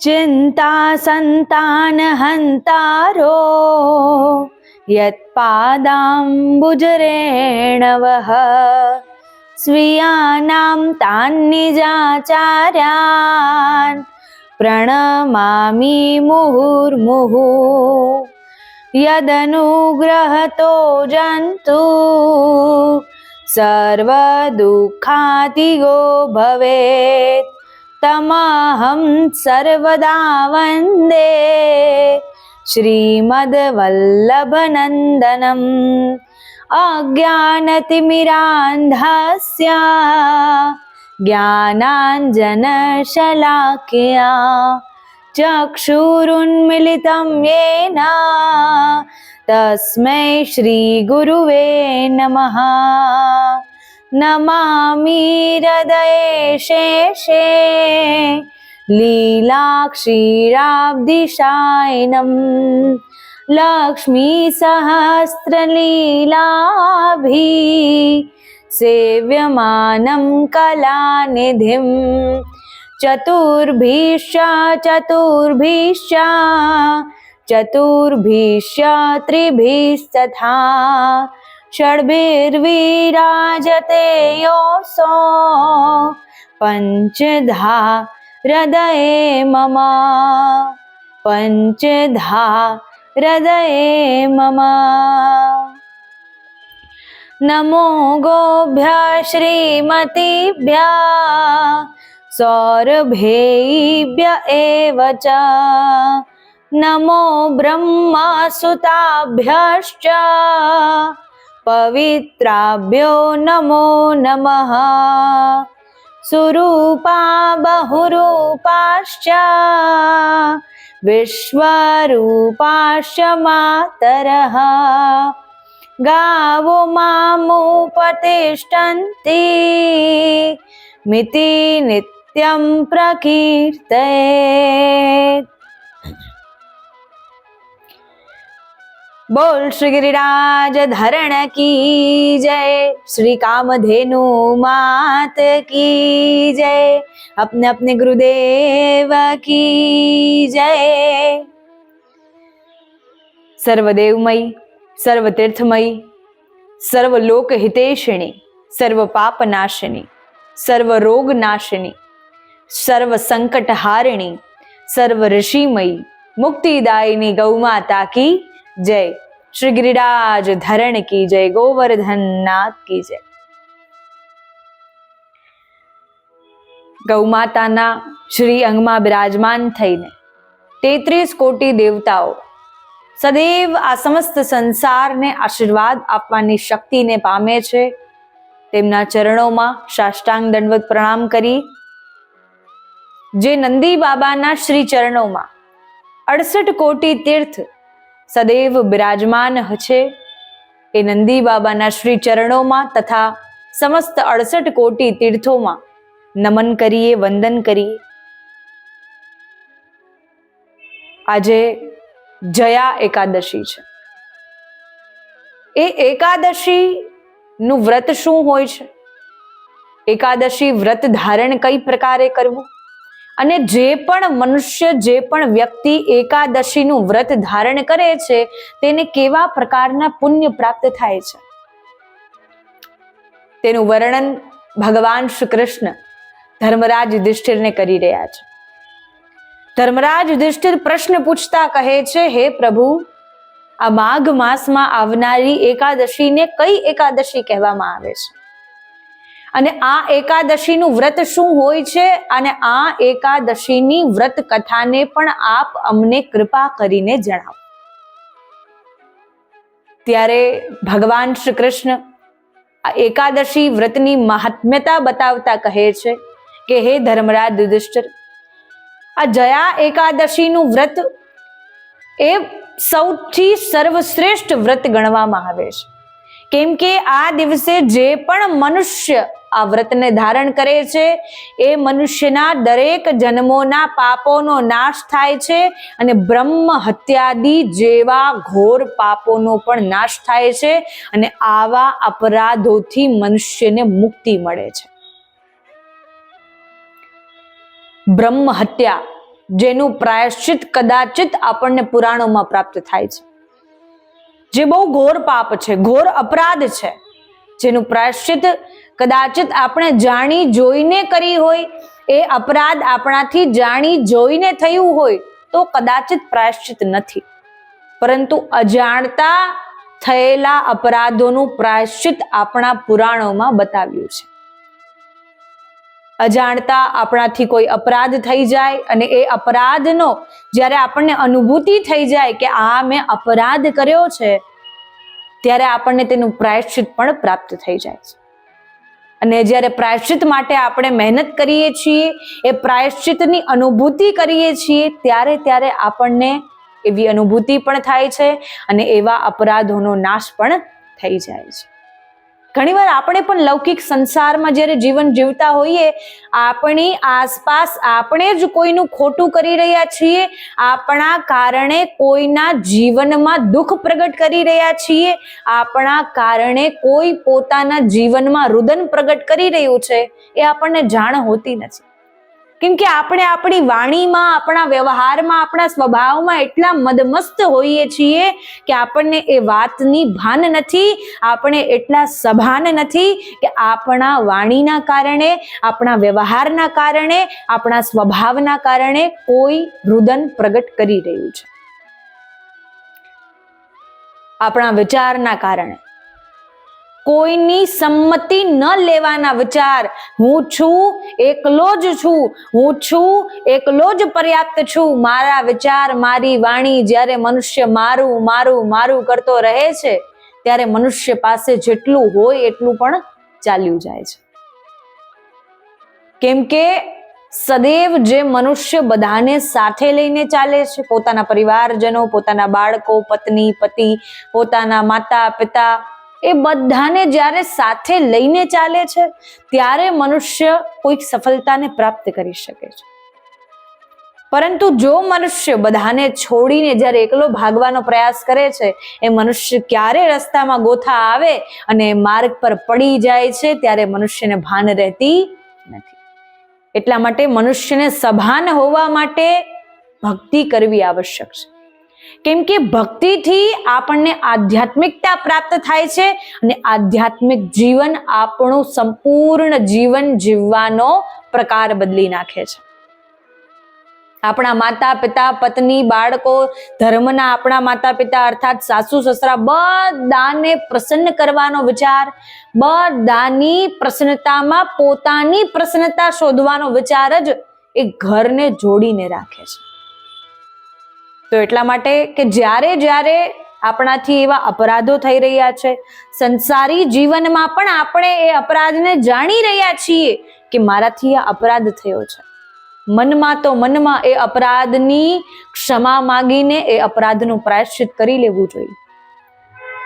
चिंता संतान हंतारो यत्पादाम्बुजरेणवः स्वीयानां तान्निजाचार्यान् प्रणमामि मुहुर्मुहुः। यदनुग्रहतो जन्तु सर्वदुःखातिगो भवेत् तमहं सर्वदा वन्दे श्रीमद्वल्लभनन्दनम्। अज्ञानतिमिरान्धस्य ज्ञानाञ्जनशलाकया चक्षुरुन्मिलितं येन तस्मै श्रीगुरुवे नमः। नमामि हृदये शेषे लीलाक्षीराब्धिशायिनम् लक्ष्मीसहस्रलीलाभिः सेव्यमानं कलानिधिं चतुर्भिश्च त्रिभिस्तथा षड्भिर्विराजते योऽसौ पञ्चधा हृदये मम पञ्चधा हृदये मम। नमो गोभ्यः श्रीमतीभ्यः सौरभेभ्यः एव च नमो ब्रह्मसुताभ्यश्च पवित्राभ्यो नमो नमः। सुरूपा बहुरूपाश्च विश्वरूपाश्च मातरः गावो मामुपतिष्ठन्ति मिति नित्यं प्रकीर्तयेत्। बोल श्री गिरिराज धरण की जय, श्री कामधेनु मात की जय, अपने अपने गुरुदेव की जय। सर्वदेवमयी, सर्वतीर्थमयी, सर्वलोक हितेशिणी, सर्व पाप नाशिनी, सर्व रोग नाशिनी, सर्व संकट हारिणी, सर्व ऋषिमयी, मुक्तिदायिनी गौमाता की जय। श्री गिरिराज धरण की जय, गोवर्धन नाथ की जय। ગૌમાતાના શ્રી અંગમાં બિરાજમાન થઈને 33 કોટી દેવતાઓ સદૈવ આ સમસ્ત સંસારને આશીર્વાદ આપવાની શક્તિને પામે છે। તેમના ચરણોમાં સાષ્ટાંગ દંડવત પ્રણામ કરી જે નંદી બાબાના શ્રી ચરણોમાં 68 કોટી તીર્થ સદૈવ બિરાજમાન છે એ નંદી બાબાના શ્રી ચરણોમાં તથા સમસ્ત 68 કોટી તીર્થોમાં નમન કરીએ, વંદન કરીએ। આજે જયા એકાદશી છે। એ એકાદશીનું વ્રત શું હોય છે, એકાદશી વ્રત ધારણ કઈ પ્રકારે કરવું, અને જે પણ મનુષ્ય, જે પણ વ્યક્તિ એકાદશીનું વ્રત ધારણ કરે છે તેને કેવા પ્રકારના પુણ્ય પ્રાપ્ત થાય છે તેનું વર્ણન ભગવાન શ્રી કૃષ્ણ ધર્મરાજ યુધિષ્ઠિરને કરી રહ્યા છે। ધર્મરાજ યુધિષ્ઠિર પ્રશ્ન પૂછતા કહે છે, હે પ્રભુ, આ માઘ માસમાં આવનારી એકાદશીને કઈ એકાદશી કહેવામાં આવે છે, અને આ એકાદશીનું વ્રત શું હોય છે, અને આ એકાદશીની વ્રત કથાને પણ આપ અમને કૃપા કરીને જણાવો। ત્યારે ભગવાન શ્રી કૃષ્ણ આ એકાદશી વ્રતની મહાત્મ્યતા બતાવતા કહે છે કે હે ધર્મરાજ યુધિષ્ઠિર, આ જયા એકાદશીનું વ્રત એ સૌથી સર્વશ્રેષ્ઠ વ્રત ગણવામાં આવે છે, કેમ કે આ દિવસે જે પણ મનુષ્ય આ વ્રતને ધારણ કરે છે એ મનુષ્યના દરેક જન્મોના પાપોનો નાશ થાય છે અને બ્રહ્મ હત્યાદિ જેવા ઘોર પાપોનો પણ નાશ થાય છે અને આવા અપરાધોથી મનુષ્યને મુક્તિ મળે છે। બ્રહ્મ હત્યા જેનું પ્રાયશ્ચિત કદાચિત આપણને પુરાણોમાં પ્રાપ્ત થાય છે, જે બહુ ઘોર પાપ છે, ઘોર અપરાધ છે, જેનું પ્રાયશ્ચિત કદાચિત આપણે જાણી જોઈને કરી હોય, એ અપરાધ આપણાથી જાણી જોઈને થયું હોય તો કદાચિત પ્રાયશ્ચિત નથી, પરંતુ અજાણતા થયેલા અપરાધોનું પ્રાયશ્ચિત આપણા પુરાણોમાં બતાવ્યું છે. અજાણતા આપણાથી કોઈ અપરાધ થઈ જાય અને એ અપરાધનો જ્યારે આપણને અનુભૂતિ થઈ જાય કે આ મેં અપરાધ કર્યો છે, ત્યારે આપણને તેનું પ્રાયશ્ચિત પણ પ્રાપ્ત થઈ જાય છે. અને જ્યારે પ્રાયશ્ચિત માટે આપણે મહેનત કરીએ છીએ, એ પ્રાયશ્ચિતની અનુભૂતિ કરીએ છીએ, ત્યારે આપણને એવી અનુભૂતિ પણ થાય છે અને એવા અપરાધોનો નાશ પણ થઈ જાય છે. ઘણીવાર આપણે પણ લૌકિક સંસારમાં જ્યારે જીવન જીવતા હોઈએ, આપણી આસપાસ આપણે જ કોઈનું ખોટું કરી રહ્યા છીએ, આપણા કારણે કોઈના જીવનમાં દુઃખ પ્રગટ કરી રહ્યા છીએ, આપણા કારણે કોઈ પોતાના જીવનમાં રુદન પ્રગટ કરી રહ્યું છે, એ આપણને જાણ હોતી નથી. કેમ કે આપણે આપણી વાણીમાં, આપણા વ્યવહારમાં, આપણા સ્વભાવમાં એટલા મદમસ્ત હોઈએ છીએ કે આપણને એ વાતની ભાન નથી, આપણે એટલા સભાન નથી કે આપણા વાણીના કારણે, આપણા વ્યવહારના કારણે, આપણા સ્વભાવના કારણે કોઈ રુદન પ્રગટ કરી રહ્યું છે. આપણા વિચારના કારણે, કોઈની સંમતિ ન લેવાના વિચાર, હું છું, એકલો જ છું, હું છું, એકલો જ પર્યાપ્ત છું, મારા વિચાર, મારી વાણી, જ્યારે મનુષ્ય મારું મારું મારું કરતો રહે છે, ત્યારે મનુષ્ય પાસે જેટલું હોય એટલું પણ ચાલ્યું જાય છે. કેમ કે સદૈવ જે મનુષ્ય બધાને સાથે લઈને ચાલે છે, પોતાના પરિવારજનો, પોતાના બાળકો, પત્ની, પતિ, પોતાના માતા પિતા, એ બધાને જ્યારે સાથે લઈને ચાલે છે, ત્યારે મનુષ્ય કોઈક સફળતાને પ્રાપ્ત કરી શકે છે. પરંતુ જો મનુષ્ય બધાને છોડીને જ્યારે એકલો ભાગવાનો પ્રયાસ કરે છે, એ મનુષ્ય ક્યારે રસ્તામાં ગોથા આવે અને માર્ગ પર પડી જાય છે, ત્યારે મનુષ્યને ભાન રહેતી નથી. એટલા માટે મનુષ્યને સભાન હોવા માટે ભક્તિ કરવી આવશ્યક છે. કેમ કે ભક્તિથી આપણને આધ્યાત્મિકતા પ્રાપ્ત થાય છે અને આધ્યાત્મિક જીવન આપણું સંપૂર્ણ જીવન જીવવાનો પ્રકાર બદલી નાખે છે. આપણા માતા પિતા, પત્ની, બાળકો, ધર્મના આપણા માતા પિતા અર્થાત સાસુ સસરા, બધાને પ્રસન્ન કરવાનો વિચાર, બધાની પ્રસન્નતામાં પોતાની પ્રસન્નતા શોધવાનો વિચાર જ એ ઘરને જોડીને રાખે છે. તો એટલા માટે કે જ્યારે આપણાથી એવા અપરાધો થઈ રહ્યા છે, સંસારી જીવનમાં પણ આપણે એ અપરાધને જાણી રહ્યા છીએ કે મારાથી આ અપરાધ થયો છે, મનમાં તો મનમાં એ અપરાધની ક્ષમા માંગીને એ અપરાધનું પ્રાયશ્ચિત કરી લેવું જોઈએ.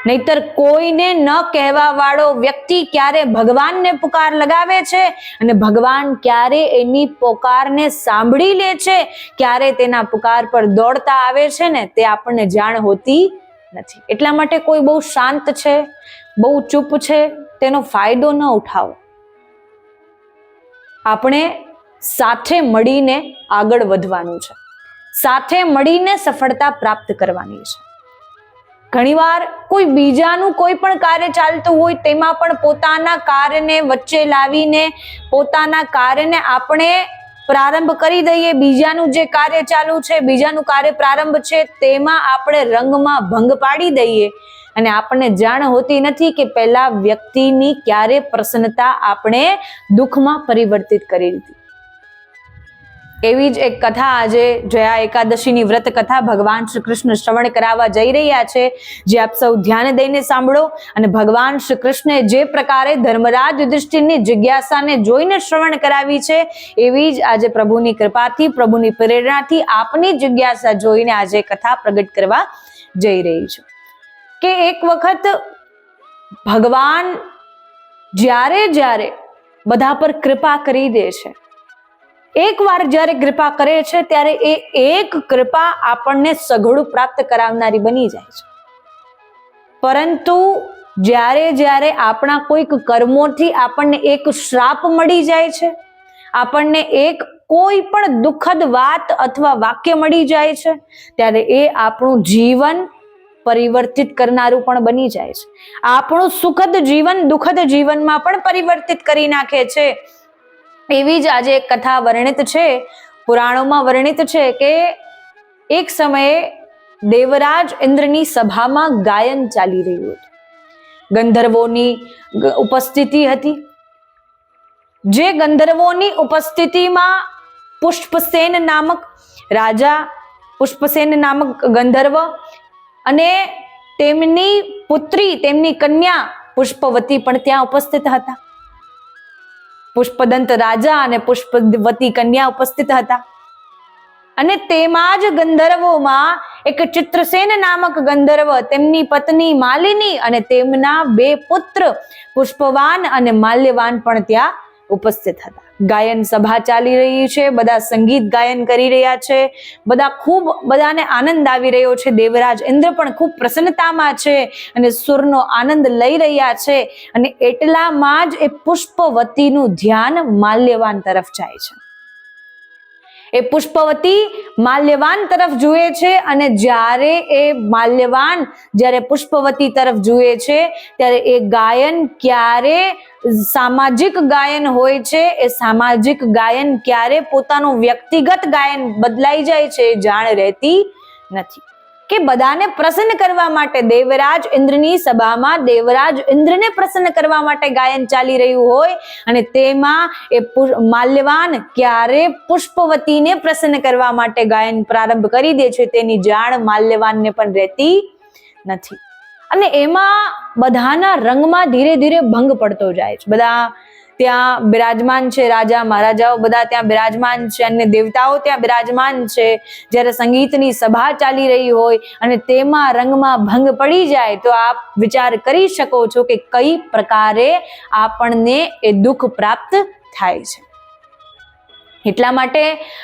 નહીતર કોઈને ન કહેવા વાળો વ્યક્તિ ક્યારે ભગવાનને પુકાર લગાવે છે અને ભગવાન ક્યારે એની પુકારને સાંભળી લે છે, ક્યારે તેના પુકાર પર દોડતા આવે છે ને, તે આપણને જાણ હોતી નથી. એટલા માટે કોઈ બહુ શાંત છે, બહુ ચૂપ છે, તેનો ફાયદો ન ઉઠાવો. આપણે સાથે મળીને આગળ વધવાનું છે, સાથે મળીને સફળતા પ્રાપ્ત કરવાની છે. ઘણીવાર કોઈ બીજાનું કોઈ પણ કાર્ય ચાલતું હોય, તેમાં પણ પોતાના કાર્યને વચ્ચે લાવીને, પોતાના કાર્યને આપણે પ્રારંભ કરી દઈએ. બીજાનું જે કાર્ય ચાલુ છે, બીજાનું કાર્ય પ્રારંભ છે, તેમાં આપણે રંગમાં ભંગ પાડી દઈએ અને આપણને જાણ હોતી નથી કે પહેલા વ્યક્તિની ક્યારે પ્રસન્નતા આપણે દુઃખમાં પરિવર્તિત કરી દીધી. એવી જ એક કથા આજે જયા એકાદશીની વ્રત કથા ભગવાન શ્રી કૃષ્ણ શ્રવણ કરાવવા જઈ રહ્યા છે, જે આપ સૌ ધ્યાન દઈને સાંભળો. અને ભગવાન શ્રી કૃષ્ણે જે પ્રકારે ધર્મરાજ યુધિષ્ઠિરની જિજ્ઞાસાને જોઈને શ્રવણ કરાવી છે, એવી જ આજે પ્રભુની કૃપાથી, પ્રભુની પ્રેરણાથી આપની જિજ્ઞાસા જોઈને આજે કથા પ્રગટ કરવા જઈ રહી છે. કે એક વખત ભગવાન જ્યારે બધા પર કૃપા કરી દે છે, એકવાર જ્યારે કૃપા કરે છે, ત્યારે એ એક કૃપા આપણને સઘળું પ્રાપ્ત કરાવનારી બની જાય છે. પરંતુ જ્યારે આપણા કોઈક કર્મોથી આપણને એક શ્રાપ મળી જાય છે, આપણને એક કોઈ પણ દુઃખદ વાત અથવા વાક્ય મળી જાય છે ત્યારે એ આપણું જીવન પરિવર્તિત કરનારું પણ બની જાય છે. આપણું સુખદ જીવન દુઃખદ જીવનમાં પણ પરિવર્તિત કરી નાખે છે. એવી જ આજે એક કથા વર્ણિત છે, પુરાણોમાં વર્ણિત છે કે એક સમયે દેવરાજ ઇન્દ્રની સભામાં ગાયન ચાલી રહ્યું હતું. ગંધર્વોની ઉપસ્થિતિ હતી. જે ગંધર્વોની ઉપસ્થિતિમાં પુષ્પસેન નામક રાજા, પુષ્પસેન નામક ગંધર્વ અને તેમની પુત્રી, તેમની કન્યા પુષ્પવતી પણ ત્યાં ઉપસ્થિત હતા. પુષ્પદંત રાજા અને પુષ્પવતી કન્યા ઉપસ્થિત હતા. અને તેમાં જ ગંધર્વોમાં એક ચિત્રસેન નામક ગંધર્વ, તેમની પત્ની માલિની અને તેમના 2 પુત્ર પુષ્પવાન અને માલ્યવાન પણ ત્યાં ઉપસ્થિત હતા. ગાયન સભા ચાલી રહી છે, બધા સંગીત ગાયન કરી રહ્યા છે, બધાને આનંદ આવી રહ્યો છે. દેવરાજ ઇન્દ્ર પણ ખૂબ પ્રસન્નતામાં છે અને સુરનો આનંદ લઈ રહ્યા છે. અને એટલામાં જ એ પુષ્પવતીનું ધ્યાન માલ્યવાન તરફ જાય છે. એ પુષ્પવતી માલ્યવાન તરફ જુએ છે અને જ્યારે પુષ્પવતી તરફ જુએ છે ત્યારે એ ગાયન ક્યારે સામાજિક ગાયન હોય છે, એ સામાજિક ગાયન ક્યારે પોતાનું વ્યક્તિગત ગાયન બદલાઈ જાય છે એ જાણ રહેતી નથી. કે બધાને પ્રસન્ન કરવા માટે, દેવરાજ ઇન્દ્રની સભામાં દેવરાજ ઇન્દ્રને પ્રસન્ન કરવા માટે ગાયન ચાલી રહ્યું હોય અને તેમાં એ માલ્યવાન ક્યારે પુષ્પવતીને પ્રસન્ન કરવા માટે ગાયન પ્રારંભ કરી દે છે તેની જાણ માલ્યવાનને પણ રહેતી નથી. અને એમાં બધાના રંગમાં ધીરે ધીરે ભંગ પડતો જાય છે. બધા ત્યાં બિરાજમાન છે, રાજા મહારાજાઓ બધા ત્યાં બિરાજમાન છે, અન્ય દેવતાઓ ત્યાં બિરાજમાન છે. જ્યારે સંગીતની સભા ચાલી રહી હોય અને તેમાં રંગમાં ભંગ પડી જાય તો આપ વિચાર કરી શકો છો કે કઈ પ્રકારે આપણને એ દુઃખ પ્રાપ્ત થાય છે. એટલા માટે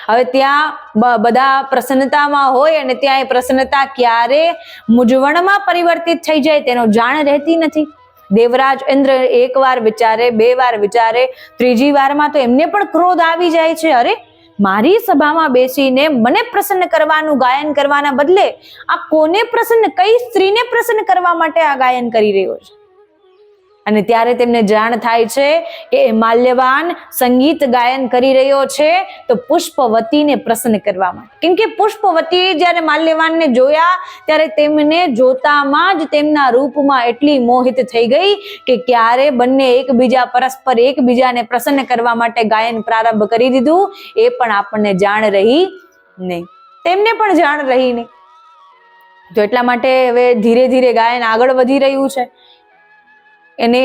હવે ત્યાં બધા પ્રસન્નતામાં હોય અને ત્યાં એ પ્રસન્નતા ક્યારે મૂંઝવણમાં પરિવર્તિત થઈ જાય તેનો જાણ રહેતી નથી. દેવરાજ ઇન્દ્ર 1 વાર વિચારે, 2 વાર વિચારે, 3જી વારમાં તો એમને પણ ક્રોધ આવી જાય છે. અરે, મારી સભામાં બેસીને મને પ્રસન્ન કરવાનું ગાયન કરવાના બદલે આ કોને પ્રસન્ન, કઈ સ્ત્રીને પ્રસન્ન કરવા માટે આ ગાયન કરી રહ્યો છે? અને ત્યારે તેમને જાણ થાય છે કે માલ્યવાન સંગીત ગાયન કરી રહ્યો છે તો પુષ્પવતીને પ્રસન્ન કરવા માટે. કેમ કે પુષ્પવતીએ જ્યારે માલ્યવાનને જોયા ત્યારે તેમને જોતામાં જ તેમના રૂપમાં એટલી મોહિત થઈ ગઈ કે ક્યારે બંને પરસ્પર એકબીજાને પ્રસન્ન કરવા માટે ગાયન પ્રારંભ કરી દીધું એ પણ આપણને જાણ રહી નહીં, તેમને પણ જાણ રહી નહીં. તો એટલા માટે હવે ધીરે ધીરે ગાયન આગળ વધી રહ્યું છે. એને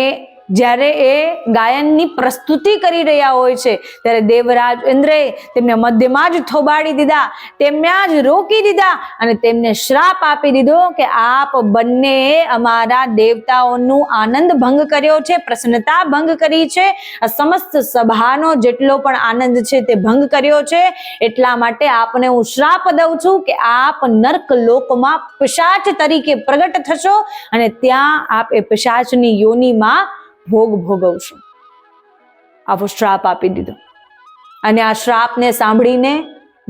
જ્યારે એ ગાયનની પ્રસ્તુતિ કરી રહ્યા હોય છે ત્યારે દેવરાજ ઇન્દ્રએ તેમને મધ્યમાં જ થોબાડી દીધા, તેમના જ રોકી દીધા અને તેમને શ્રાપ આપી દીધો કે આપ બંનેએ અમારા દેવતાઓનું આનંદ ભંગ કર્યો છે, પ્રસન્નતા ભંગ કરી છે, આ સમસ્ત સભાનો જેટલો પણ આનંદ છે તે ભંગ કર્યો છે. એટલા માટે આપને હું શ્રાપ દઉં છું કે આપ નર્ક લોકમાં પિશાચ તરીકે પ્રગટ થશો અને ત્યાં આપ એ પિશાચની યોનિમાં ભોગ ભોગવશો. આવો શ્રાપ આપી દીધો. અને આ શ્રાપને સાંભળીને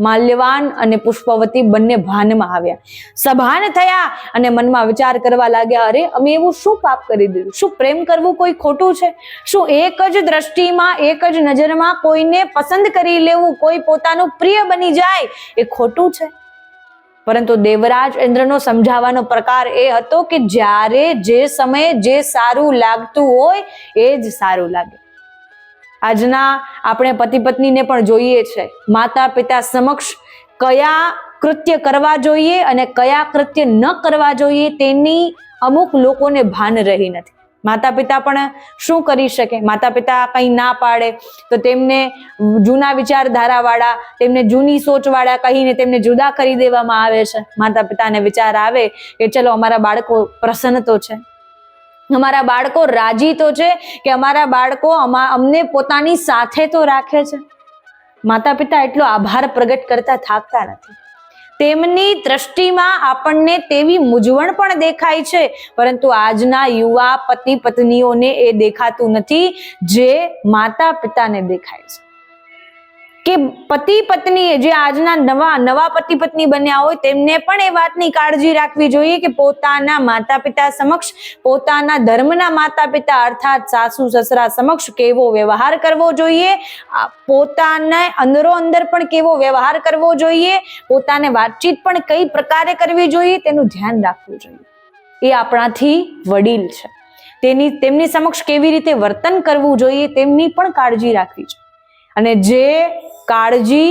માલ્યવાન અને પુષ્પવતી બંને ભાનમાં આવ્યા, સભાન થયા અને મનમાં વિચાર કરવા લાગ્યા, અરે અમે એવું શું પાપ કરી દીધું? શું પ્રેમ કરવું કોઈ ખોટું છે? શું એક જ દ્રષ્ટિમાં, એક જ નજરમાં કોઈને પસંદ કરી લેવું, કોઈ પોતાનું પ્રિય બની જાય એ ખોટું છે? પરંતુ દેવરાજ ઇન્દ્રનો સમજાવવાનો પ્રકાર એ હતો કે જ્યારે જે સમયે જે સારું લાગતું હોય એ જ સારું લાગે. આજના આપણે પતિ પત્નીને પણ જોઈએ છે, માતા પિતા સમક્ષ કયા કૃત્ય કરવા જોઈએ અને કયા કૃત્ય ન કરવા જોઈએ તેની અમુક લોકોને ભાન રહી નથી. માતા પિતા પણ શું કરી શકે? માતા પિતા કંઈ ના પાડે તો તેમને જૂના વિચારધારા વાળા, તેમને જૂની સોચ વાળા કહીને તેમને જુદા કરી દેવામાં આવે છે. માતા પિતાને વિચાર આવે કે ચલો અમારા બાળકો પ્રસન્ન તો છે, અમારા બાળકો રાજી તો છે, કે અમારા બાળકો અમને પોતાની સાથે તો રાખે છે. માતા પિતા એટલો આભાર પ્રગટ કરતા થાકતા નથી. તેમની દ્રષ્ટિમાં આપણને તેવી મૂંઝવણ પણ દેખાય છે, પરંતુ આજના યુવા પતિ પત્નીઓને એ દેખાતું નથી જે માતા પિતાને દેખાય છે. કે પતિ પત્ની જે આજના નવા પતિ પત્ની બન્યા હોય તેમને પણ એ વાતની કાળજી રાખવી જોઈએ કે પોતાના માતા પિતા સમક્ષ, પોતાના ધર્મના માતા પિતા અર્થાત સાસુ સસરા સમક્ષ કેવો વ્યવહાર કરવો જોઈએ, પોતાને અંદરો અંદર પણ કેવો વ્યવહાર કરવો જોઈએ, પોતાને વાતચીત પણ કઈ પ્રકારે કરવી જોઈએ તેનું ધ્યાન રાખવું જોઈએ. એ આપણાથી વડીલ છે, તેમની સમક્ષ કેવી રીતે વર્તન કરવું જોઈએ તેમની પણ કાળજી રાખવી જોઈએ. અને જે કાળજી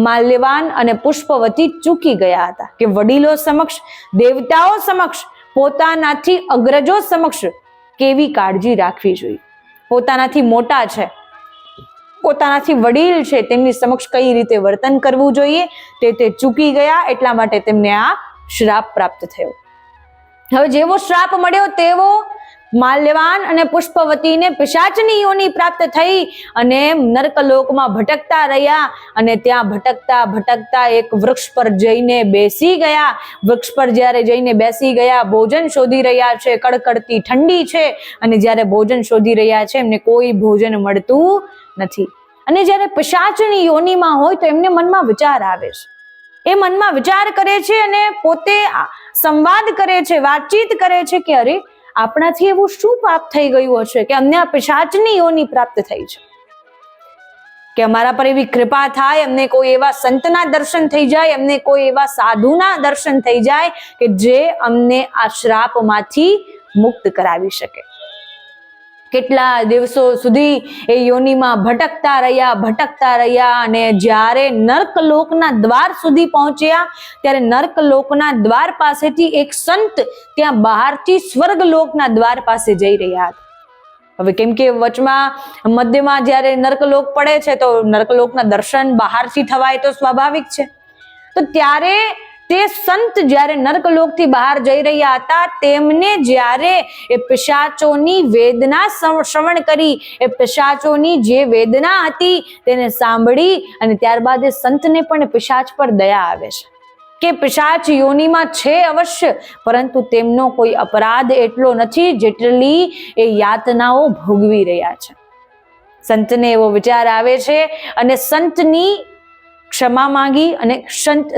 માલ્યવાન અને પુષ્પવતી ચૂકી ગયા હતા કે વડીલો સમક્ષ, દેવતાઓ સમક્ષ, પોતાનાથી અગ્રજો સમક્ષ કેવી કાળજી રાખવી જોઈએ, પોતાનાથી મોટા છે, પોતાનાથી વડીલ છે તેમની સમક્ષ કઈ રીતે વર્તન કરવું જોઈએ તે ચૂકી ગયા, એટલા માટે તેમને આ શ્રાપ પ્રાપ્ત થયો. હવે જેવો શ્રાપ મળ્યો તેવો માલ્યવાન અને પુષ્પવતીને પિશાચની યોની પ્રાપ્ત થઈ અને નર્કલોકમાં ભટકતા રહ્યા. અને ત્યાં ભટકતા ભટકતા એક વૃક્ષ પર જઈને બેસી ગયા. વૃક્ષ પર જ્યારે જઈને બેસી ગયા, ભોજન શોધી રહ્યા છે, કડકડતી ઠંડી છે અને જ્યારે ભોજન શોધી રહ્યા છે એમને કોઈ ભોજન મળતું નથી. અને જ્યારે પિશાચની યોનીમાં હોય તો એમને મનમાં વિચાર આવે છે, એ મનમાં વિચાર કરે છે અને પોતે સંવાદ કરે છે, વાતચીત કરે છે કે અરે આપણાથી એવું શું પાપ થઈ ગયું હશે કે અમને આ પિશાચની યોની પ્રાપ્ત થઈ છે, કે અમારા પર એવી કૃપા થાય, અમને કોઈ એવા સંતના દર્શન થઈ જાય, અમને કોઈ એવા સાધુના દર્શન થઈ જાય કે જે અમને આ શ્રાપમાંથી મુક્ત કરાવી શકે. કેટલા દિવસો સુધી એ યોનીમાં ભટકતા રહ્યા અને જ્યારે નર્કલોકના દ્વાર સુધી પહોંચ્યા ત્યારે નર્કલોકના દ્વાર પાસેથી એક સંત ત્યાં બહારથી સ્વર્ગલોકના દ્વાર પાસે જઈ રહ્યા હતા. હવે કેમ કે મધ્યમાં જ્યારે નર્કલોક પડે છે તો નર્કલોકના દર્શન બહારથી થવાય તો સ્વાભાવિક છે. તો ત્યારે તે સંત જ્યારે નર્કલોકથી બહાર જઈ રહ્યા હતા તેમને જ્યારે એ પિશાચોની વેદના શ્રવણ કરી, એ પિશાચોની જે વેદના હતી તેને સાંભળી અને ત્યારબાદ એ સંતને પણ પિશાચ પર દયા આવે છે કે પિશાચ યોનીમાં છે અવશ્ય, પરંતુ તેમનો કોઈ અપરાધ એટલો નથી જેટલી એ યાતનાઓ ભોગવી રહ્યા છે. સંતને એવો વિચાર આવે છે અને સંતની ક્ષમા માંગી અને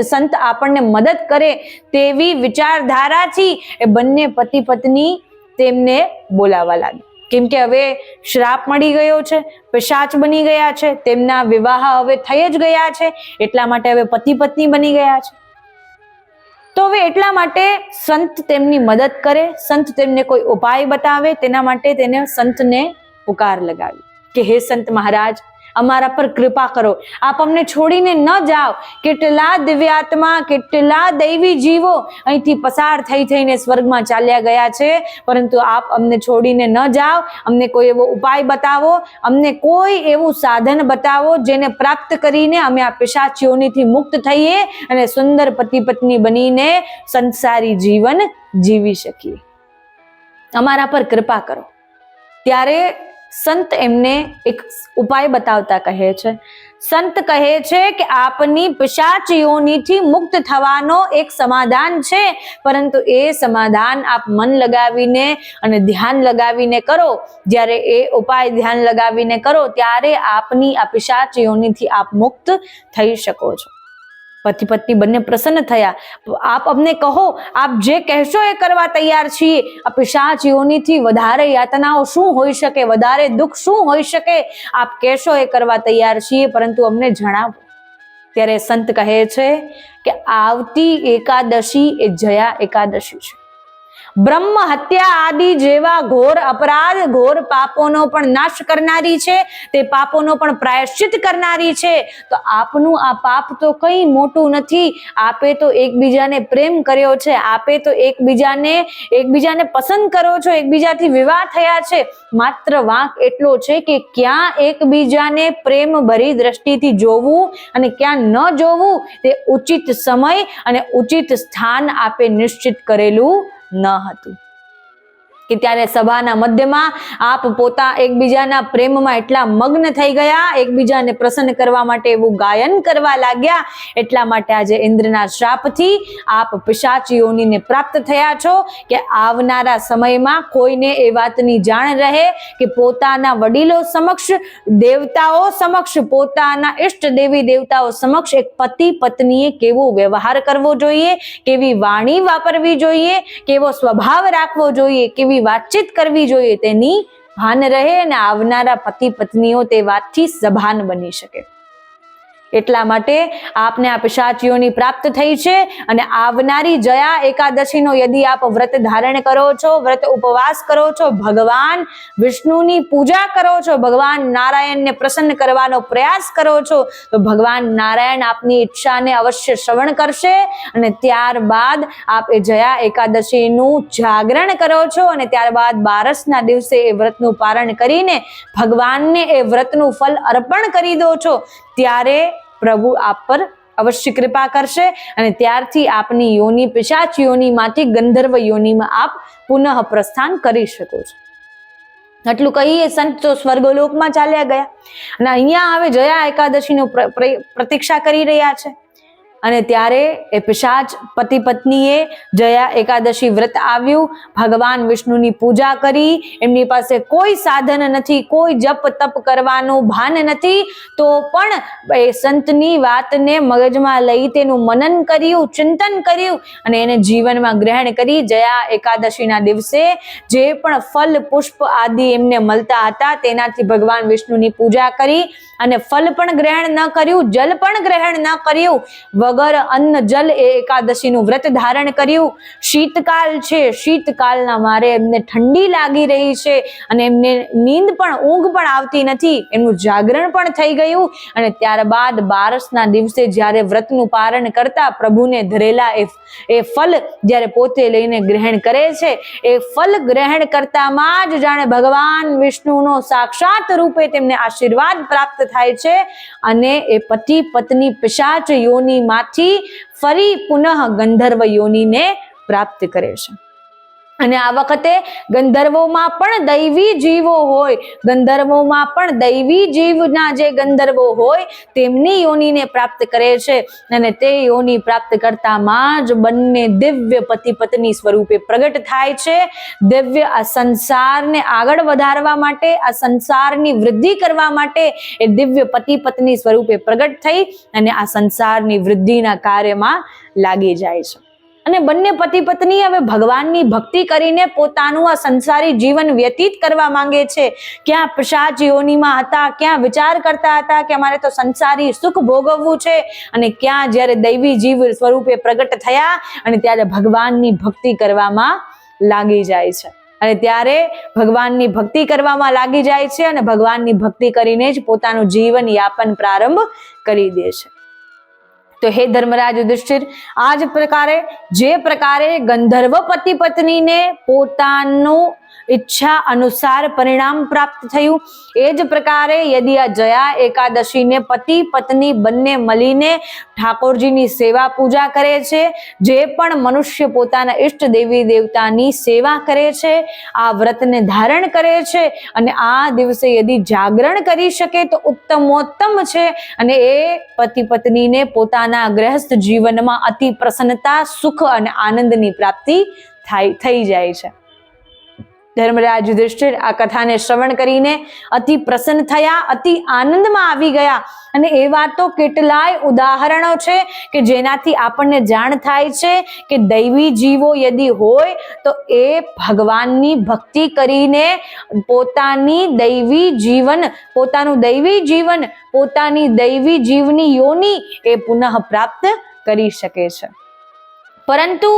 સંત આપણને મદદ કરે તેવી વિચારધારાથી એ બંને પતિ પત્ની તેમને બોલાવવા લાગી. કેમ કે હવે શ્રાપ મળી ગયો છે, પિશાચ બની ગયા છે, તેમના વિવાહ હવે થઈ જ ગયા છે, એટલા માટે હવે પતિ પત્ની બની ગયા છે. તો હવે એટલા માટે સંત તેમની મદદ કરે, સંત તેમને કોઈ ઉપાય બતાવે, તેના માટે તેને સંતને પુકાર લગાવી કે હે સંત મહારાજ, અમારા પર કૃપા કરો, આપ અમને છોડીને ન જાઓ. કેટલા દિવ્યાત્મા, કેટલા દૈવી જીવો અહીંથી પસાર થઈને સ્વર્ગમાં ચાલ્યા ગયા છે, પરંતુ આપ અમને છોડીને ન જાઓ, અમને કોઈ એવો ઉપાય બતાવો, અમને કોઈ એવું સાધન બતાવો જેને પ્રાપ્ત કરીને અમે આ પિશાચીઓથી મુક્ત થઈએ અને સુંદર પતિ પત્ની બનીને સંસારી જીવન જીવી શકીએ. અમારા પર કૃપા કરો. ત્યારે સંત એમને એક ઉપાય બતાવતા કહે છે. સંત કહે છે કે આપની પિશાચ યોનિથી મુક્ત થવાનો એક સમાધાન છે, પરંતુ એ સમાધાન આપ મન લગાવીને અને ધ્યાન લગાવીને કરો. જ્યારે એ ઉપાય ધ્યાન લગાવીને કરો ત્યારે આપની આ પિશાચ યોનિથી આપ મુક્ત થઈ શકો છો. પતિ પત્ની બંને પ્રસન્ન થયા. આપ અમને કહો, આપ જે કહેશો એ કરવા તૈયાર છીએ. આ પિશાચ યોનિથી વધારે યાતનાઓ શું હોઈ શકે, વધારે દુઃખ શું હોઈ શકે, આપ કહેશો એ કરવા તૈયાર છીએ, પરંતુ અમને જણાવો. ત્યારે સંત કહે છે કે આવતી એકાદશી એ જયા એકાદશી છે. બ્રહ્મ હત્યા આદિ જેવા ઘોર અપરાધ, ઘોર પાપોનો પણ નાશ કરનારી છે, તે પાપોનો પણ પ્રાયશ્ચિત કરનારી છે. તો આપનું આ પાપ તો કંઈ મોટું નથી. આપે તો એકબીજાને પ્રેમ કર્યો છે, આપે તો એકબીજાને પસંદ કરો છો, એકબીજાથી વિવાહ થયા છે. માત્ર વાંક એટલો છે કે ક્યાં એકબીજાને પ્રેમ ભરી દ્રષ્ટિથી જોવું અને ક્યાં ન જોવું તે ઉચિત સમય અને ઉચિત સ્થાન આપે નિશ્ચિત કરેલું ન હતું. કે ત્યારે સભાના મધ્યમાં આપ પોતા એકબીજાના પ્રેમમાં એટલા મગ્ન થઈ ગયા, એકબીજાને પ્રસન્ન કરવા માટે એવું ગાયન કરવા લાગ્યા, એટલા માટે આજે ઇન્દ્રના શ્રાપથી આપ પિશાચ યોનિને પ્રાપ્ત થયા છો કે આવનારા સમયમાં કોઈને એ વાતની જાણ રહે કે પોતાના વડીલો સમક્ષ, દેવતાઓ સમક્ષ, પોતાના ઇષ્ટ દેવી દેવતાઓ સમક્ષ એક પતિ પત્નીએ કેવો વ્યવહાર કરવો જોઈએ, કેવી વાણી વાપરવી જોઈએ, કેવો સ્વભાવ રાખવો જોઈએ, કેવી વાતચીત કરવી જોઈએ, તેની ભાન રહે અને આવનારા પતિ પત્નીઓ તે વાતથી સભાન બની શકે. એટલા માટે આપને આ પિશાચીઓની પ્રાપ્ત થઈ છે. અને આવનારી જયા એકાદશીનો યદિ આપ વ્રત ધારણ કરો છો, વ્રત ઉપવાસ કરો છો, ભગવાન વિષ્ણુની પૂજા કરો છો, ભગવાન નારાયણને પ્રસન્ન કરવાનો પ્રયાસ કરો છો, તો ભગવાન નારાયણ આપની ઈચ્છાને અવશ્ય શ્રવણ કરશે. અને ત્યારબાદ આપ એ જયા એકાદશીનું જાગરણ કરો છો અને ત્યારબાદ 12ના દિવસે એ વ્રતનું પારણ કરીને ભગવાનને એ વ્રતનું ફલ અર્પણ કરી દો છો, ત્યારે પ્રભુ આપ પર અવશ્ય કૃપા કરશે અને ત્યારથી આપની યોની પિશાચ યોનીમાંથી ગંધર્વ યોનીમાં આપ પુનઃ પ્રસ્થાન કરી શકો છો. આટલું કહીએ સંત તો સ્વર્ગલોકમાં ચાલ્યા ગયા અને અહીંયા હવે જયા એકાદશીનો પ્રતીક્ષા કરી રહ્યા છે. અને ત્યારે એ પિશાચ પતિ પત્નીએ જયા એકાદશી વ્રત આવ્યું, ભગવાન વિષ્ણુની પૂજા કરી, એમની પાસે કોઈ સાધન નથી, કોઈ જપ તપ કરવાનું ભાન નથી, તો પણ એ સંતની વાતને મગજમાં લઈ તેનું મનન કર્યું, ચિંતન કર્યું અને એને જીવનમાં ગ્રહણ કરી. જયા એકાદશીના દિવસે જે પણ ફલ પુષ્પ આદિ એમને મળતા હતા તેનાથી ભગવાન વિષ્ણુની પૂજા કરી અને ફલ પણ ગ્રહણ ન કર્યું, જલ પણ ગ્રહણ ન કર્યું, વગર અન્ન જલ એ એકાદશીનું વ્રત ધારણ કર્યું. શીતકાળ છે, શીતકાળના મારે એમને ઠંડી લાગી રહી છે અને એમને નીંદ પણ, ઊંઘ પણ આવતી નથી, એમનું જાગરણ પણ થઈ ગયું. અને ત્યારબાદ 12ના દિવસે જ્યારે વ્રતનું પારણ કરતા પ્રભુને ધરેલા એ ફલ જ્યારે પોતે લઈને ગ્રહણ કરે છે, એ ફલ ગ્રહણ કરતામાં જ જાણે ભગવાન વિષ્ણુનો સાક્ષાત રૂપે તેમને આશીર્વાદ પ્રાપ્ત થાય છે અને એ પતિ પત્ની પિશાચ યોનીમાંથી ફરી પુનઃ ગંધર્વ યોનીને પ્રાપ્ત કરે છે. અને આ વખતે ગંધર્વોમાં પણ દૈવી જીવો હોય, ગંધર્વોમાં પણ દૈવી જીવના જે ગંધર્વો હોય તેમની યોનીને પ્રાપ્ત કરે છે. અને તે યોની પ્રાપ્ત કરતામાં જ બંને દિવ્ય પતિ પત્ની સ્વરૂપે પ્રગટ થાય છે. દિવ્ય આ સંસારને આગળ વધારવા માટે, આ સંસારની વૃદ્ધિ કરવા માટે એ દિવ્ય પતિ પત્ની સ્વરૂપે પ્રગટ થઈ અને આ સંસારની વૃદ્ધિના કાર્યમાં લાગી જાય છે. અને બંને પતિ પત્ની હવે ભગવાનની ભક્તિ કરીને પોતાનું આ સંસારી જીવન વ્યતીત કરવા માંગે છે. ક્યાં પિશાચ યોનીમાં હતા, ક્યાં વિચાર કરતા હતા કે અમારે તો સંસારી સુખ ભોગવવું છે, અને ક્યાં જ્યારે દૈવી જીવ સ્વરૂપે પ્રગટ થયા અને ત્યારે ભગવાનની ભક્તિ કરવામાં લાગી જાય છે. અને ત્યારે ભગવાનની ભક્તિ કરવામાં લાગી જાય છે અને ભગવાનની ભક્તિ કરીને જ પોતાનું જીવન યાપન પ્રારંભ કરી દે છે. તો હે ધર્મરાજ યુધિષ્ઠિર, આ જ પ્રકારે જે પ્રકારે ગંધર્વ પતિ પત્નીને પોતાનું ઈચ્છા અનુસાર પરિણામ પ્રાપ્ત થયું, એ જ પ્રકારે યદિ આ જયા એકાદશીને પતિ પત્ની બંને મળીને ઠાકોરજીની સેવા પૂજા કરે છે, જે પણ મનુષ્ય પોતાના ઈષ્ટ દેવી દેવતાની સેવા કરે છે, આ વ્રતને ધારણ કરે છે અને આ દિવસે યદિ જાગરણ કરી શકે તો ઉત્તમોત્તમ છે. અને એ પતિ પત્નીને પોતાના ગૃહસ્થ જીવનમાં અતિ પ્રસન્નતા, સુખ અને આનંદની પ્રાપ્તિ થઈ જાય છે. ધર્મરાજ યુધિષ્ઠિર આ કથાને શ્રવણ કરીને અતિ પ્રસન્ન થયા, અતિ આનંદમાં આવી ગયા. અને એવા તો કેટલાય ઉદાહરણો છે કે જેનાથી આપણને જાણ થાય છે કે દૈવી જીવો યદિ હોય તો એ ભગવાનની ભક્તિ કરીને પોતાનું દૈવી જીવન, પોતાની દૈવી જીવની યોની એ પુનઃ પ્રાપ્ત કરી શકે છે. પરંતુ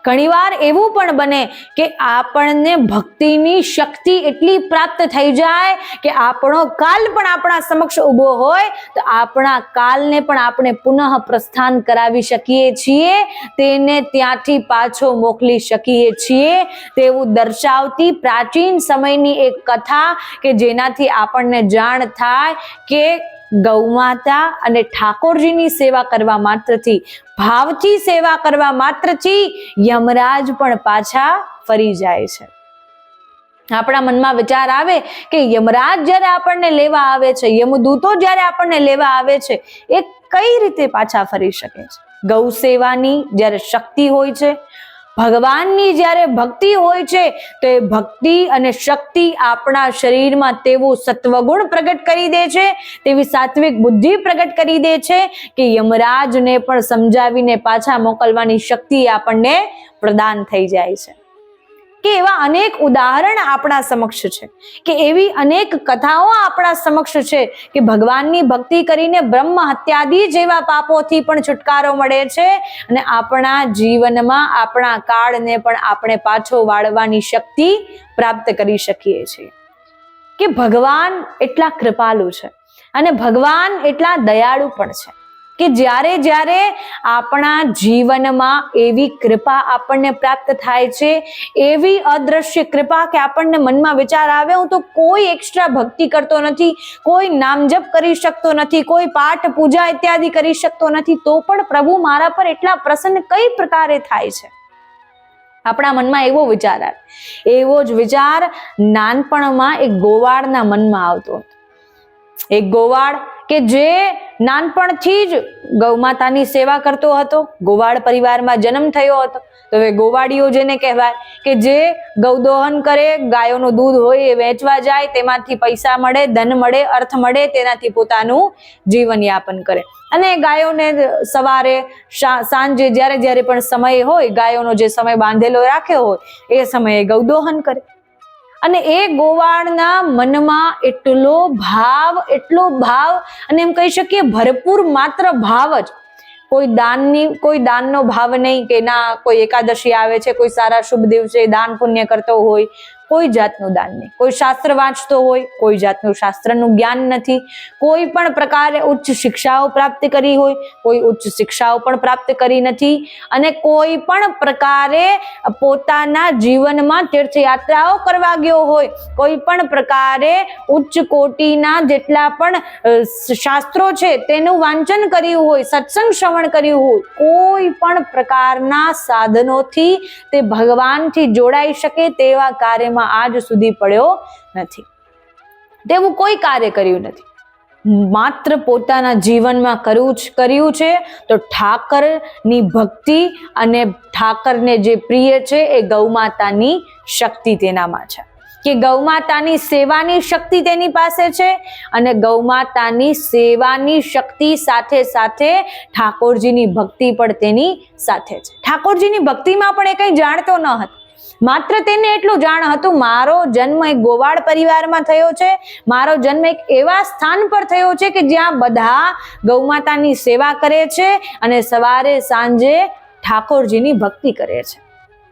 ઘણીવાર એવું પણ બને કે આપણને ભક્તિની શક્તિ એટલી પ્રાપ્ત થઈ જાય કે આપણો કાલ પણ આપણા સમક્ષ ઊભો હોય તો આપણા કાલને પણ આપણે પુનઃ પ્રસ્થાન કરાવી શકીએ છીએ, તેને ત્યાંથી પાછો મોકલી શકીએ છીએ, તેવું દર્શાવતી પ્રાચીન સમયની એક કથા કે જેનાથી આપણને જાણ થાય કે ગૌમાતા અને ઠાકોરજીની સેવા કરવા માત્રથી, ભાવથી સેવા કરવા માત્રથી યમરાજ પણ પાછા ફરી જાય છે. આપણા મનમાં વિચાર આવે કે યમરાજ જ્યારે આપણને લેવા આવે છે, યમદૂતો જ્યારે આપણને લેવા આવે છે, એ કઈ રીતે પાછા ફરી શકે છે? ગૌ સેવાની જ્યારે શક્તિ હોય છે, ભગવાનની જ્યારે ભક્તિ હોય છે, તો એ ભક્તિ અને શક્તિ આપણા શરીરમાં તેવું સત્વગુણ પ્રગટ કરી દે છે, તેવી સાત્વિક બુદ્ધિ પ્રગટ કરી દે છે કે યમરાજને પણ સમજાવીને પાછા મોકલવાની શક્તિ આપણને પ્રદાન થઈ જાય છે. કે એવા અનેક ઉદાહરણ આપણા સમક્ષ છે, કે એવી અનેક કથાઓ આપણા સમક્ષ છે કે ભગવાનની ભક્તિ કરીને બ્રહ્મ હત્યાદિ જેવા પાપોથી પણ છુટકારો મળે છે અને આપણા જીવનમાં આપણા કાળને પણ આપણે પાછો વાળવાની શક્તિ પ્રાપ્ત કરી શકીએ છીએ. કે ભગવાન એટલા કૃપાળુ છે અને ભગવાન એટલા દયાળુ પણ છે કે જ્યારે જ્યારે આપણા જીવનમાં એવી કૃપા આપણને પ્રાપ્ત થાય છે, એવી અદ્રશ્ય કૃપા કે આપણને મનમાં વિચાર આવે હું તો કોઈ એક્સ્ટ્રા ભક્તિ કરતો નથી, કોઈ નામ જપ કરી શકતો નથી, કોઈ પાઠ પૂજા ઇત્યાદિ કરી શકતો નથી, તો પણ પ્રભુ મારા પર એટલા પ્રસન્ન કઈ પ્રકારે થાય છે? આપણા મનમાં એવો વિચાર આવે. એવો જ વિચાર નાનપણમાં એક ગોવાળના મનમાં આવતો હતો. એક ગોવાળ કે જે નાનપણથી જ ગૌ માતાની સેવા કરતો હતો, ગોવાળ પરિવારમાં જન્મ થયો હતો. તો હવે ગોવાળીઓ જેને કહેવાય કે જે ગૌદોહન કરે, ગાયોનું દૂધ હોય એ વેચવા જાય, તેમાંથી પૈસા મળે, ધન મળે, અર્થ મળે, તેનાથી પોતાનું જીવન યાપન કરે. અને ગાયોને સવારે સાંજે જ્યારે જ્યારે પણ સમય હોય, ગાયોનો જે સમય બાંધેલો રાખ્યો હોય એ સમયે ગૌદોહન કરે. અને એ ગોવાળના મનમાં એટલો ભાવ અને એમ કહી શકીએ ભરપૂર માત્ર ભાવ જ, કોઈ દાનનો ભાવ નહીં કે ના કોઈ એકાદશી આવે છે, કોઈ સારા શુભ દિવસે દાન પુણ્ય કરતો હોય, કોઈ જાતનું દાન નહીં. કોઈ શાસ્ત્ર વાંચતો હોય, કોઈ જાતનું શાસ્ત્રનું જ્ઞાન નથી, કોઈ પણ પ્રકારે ઉચ્ચ શિક્ષાઓ પ્રાપ્ત કરી હોય, કોઈ ઉચ્ચ શિક્ષાઓ પણ પ્રાપ્ત કરી નથી, અને કોઈ પણ પ્રકારે પોતાના જીવનમાં તીર્થયાત્રાઓ કરવા ગયો હોય, કોઈ પણ પ્રકારે ઉચ્ચ કોટીના જેટલા પણ શાસ્ત્રો છે તેનું વાંચન કર્યું હોય, સત્સંગ શ્રવણ કર્યું હોય, કોઈ પણ પ્રકારના સાધનોથી તે ભગવાનથી જોડાઈ શકે તેવા કાર્યમાં આજ સુધી પડ્યો નથી, તેવું કોઈ કાર્ય કર્યું નથી. માત્ર પોતાના જીવનમાં કર્યું છે તો ઠાકરની ભક્તિ અને ઠાકરને જે પ્રિય છે એ ગૌમાતાની શક્તિ તેનામાં છે, કે ગૌમાતાની સેવાની શક્તિ તેની પાસે છે, અને ગૌમાતાની સેવાની શક્તિ સાથે સાથે ઠાકોરજીની ભક્તિ પણ તેની સાથે છે. ઠાકોરજીની ભક્તિમાં પણ એ કંઈ જાણતો ન હતો. માત્ર તેને એટલું જાણ હતું, મારો જન્મ એક ગોવાળ પરિવારમાં થયો છે, મારો જન્મ એક એવા સ્થાન પર થયો છે કે જ્યાં બધા ગૌમાતાની સેવા કરે છે અને સવારે સાંજે ઠાકોરજીની ભક્તિ કરે છે,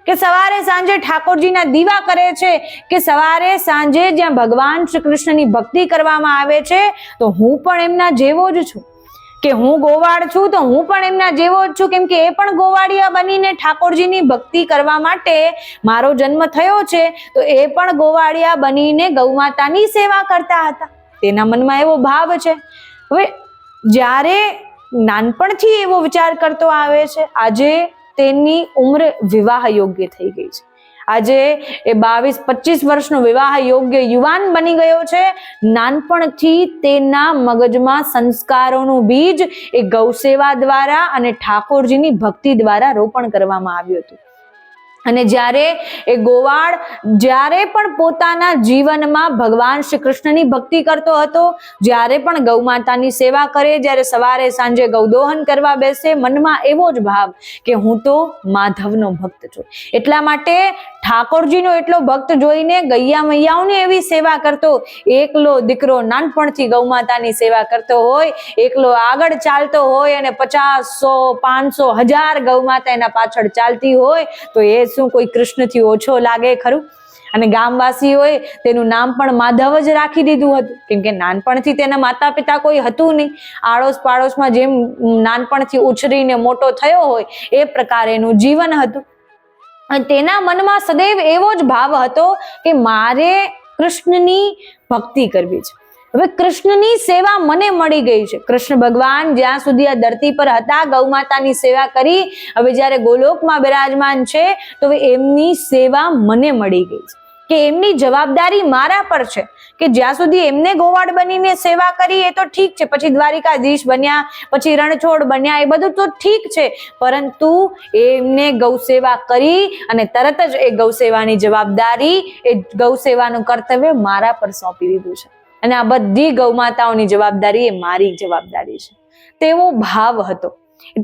કે સવારે સાંજે ઠાકોરજીના દીવા કરે છે, કે સવારે સાંજે જ્યાં ભગવાન શ્રી કૃષ્ણની ભક્તિ કરવામાં આવે છે, તો હું પણ એમના જેવો જ છું, કે હું ગોવાળ છું તો હું પણ એમના જેવો જ છું, કેમ કે એ પણ ગોવાળિયા બનીને ઠાકોરજીની ભક્તિ કરવા માટે મારો જન્મ થયો છે, તો એ પણ ગોવાળિયા બનીને ગૌમાતાની સેવા કરતા હતા. તેના મનમાં એવો ભાવ છે. હવે જ્યારે નાનપણથી એવો વિચાર કરતો આવે છે, આજે તેની ઉંમર વિવાહ યોગ્ય થઈ ગઈ છે, આજે એ 22-25 વર્ષનો વિવાહ યોગ્ય યુવાન બની ગયો છે. નાનપણથી તેના મગજમાં સંસ્કારોનું બીજ એ ગૌસેવા દ્વારા અને ઠાકોરજીની ભક્તિ દ્વારા રોપણ કરવામાં આવ્યું હતું. અને જ્યારે એ ગોવાળ જ્યારે પણ પોતાના જીવનમાં ભગવાન શ્રી કૃષ્ણની ભક્તિ કરતો હતો, જ્યારે પણ ગૌ માતાની સેવા કરે, જ્યારે સવારે સાંજે ગૌદોહન કરવા બેસે, મનમાં એવો જ ભાવ કે હું તો માધવનો ભક્ત છું. એટલા માટે ઠાકોરજીનો એટલો ભક્ત જોઈને ગૈયા મૈયાઓની એવી સેવા કરતો. એકલો દીકરો નાનપણથી ગૌ માતાની સેવા કરતો હોય, એકલો આગળ ચાલતો હોય અને 50, 100, 500, 1000 ગૌ માતા એના પાછળ ચાલતી હોય, તો એ શું કોઈ કૃષ્ણથી ઓછો લાગે ખરું? અને ગામવાસીઓએ તેનું નામ પણ માધવ જ રાખી દીધું હતું, કેમ કે નાનપણથી તેના માતા પિતા કોઈ હતું નહીં. આડોશ પાડોશમાં જેમ નાનપણથી ઉછરીને મોટો થયો હોય એ પ્રકારે એનું જીવન હતું. અને તેના મનમાં સદૈવ એવો જ ભાવ હતો કે મારે કૃષ્ણની ભક્તિ કરવી છે. હવે કૃષ્ણની સેવા મને મળી ગઈ છે. કૃષ્ણ ભગવાન જ્યાં સુધી આ ધરતી પર હતા, ગૌ માતાની સેવા કરી, હવે જ્યારે ગોલોકમાં બિરાજમાન છે, તો એમની સેવા મને મળી ગઈ છે. કે એમની જવાબદારી મારા પર છે કે જ્યાં સુધી એમને ગોવાળ બનીને સેવા કરી એ તો ઠીક છે, પછી દ્વારિકાધીશ બન્યા, પછી રણછોડ બન્યા, એ બધું તો ઠીક છે, પરંતુ એમને ગૌ સેવા કરી અને તરત જ એ ગૌ સેવાની જવાબદારી, એ ગૌ સેવાનું કર્તવ્ય મારા પર સોંપી દીધું છે અને આ બધી ગૌ માતાઓની જવાબદારી એ મારી જવાબદારી છે. તેવો ભાવ હતો,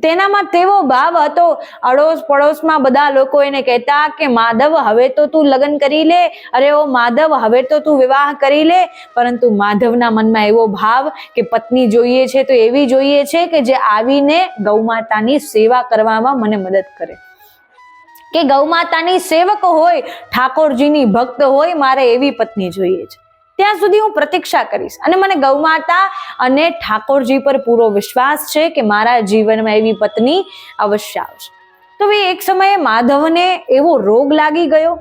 તેનામાં તેવો ભાવ હતો. અડોશ પડોશમાં બધા લોકો એને કહેતા કે માધવ હવે તો તું લગ્ન કરી લે, અરે ઓ માધવ હવે તો તું વિવાહ કરી લે. પરંતુ માધવના મનમાં એવો ભાવ કે પત્ની જોઈએ છે તો એવી જોઈએ છે કે જે આવીને ગૌ માતાની સેવા કરવામાં મને મદદ કરે, કે ગૌ માતાની સેવક હોય, ઠાકોરજીની ભક્ત હોય, મારે એવી પત્ની જોઈએ છે. ત્યાં સુધી હું પ્રતીક્ષા કરીશ અને મને ગૌ માતા અને ઠાકોરજી પર પૂરો વિશ્વાસ છે કે મારા જીવનમાં એવી પત્ની અવશ્ય આવશે. તો એક સમયે માધવને એવો રોગ લાગી ગયો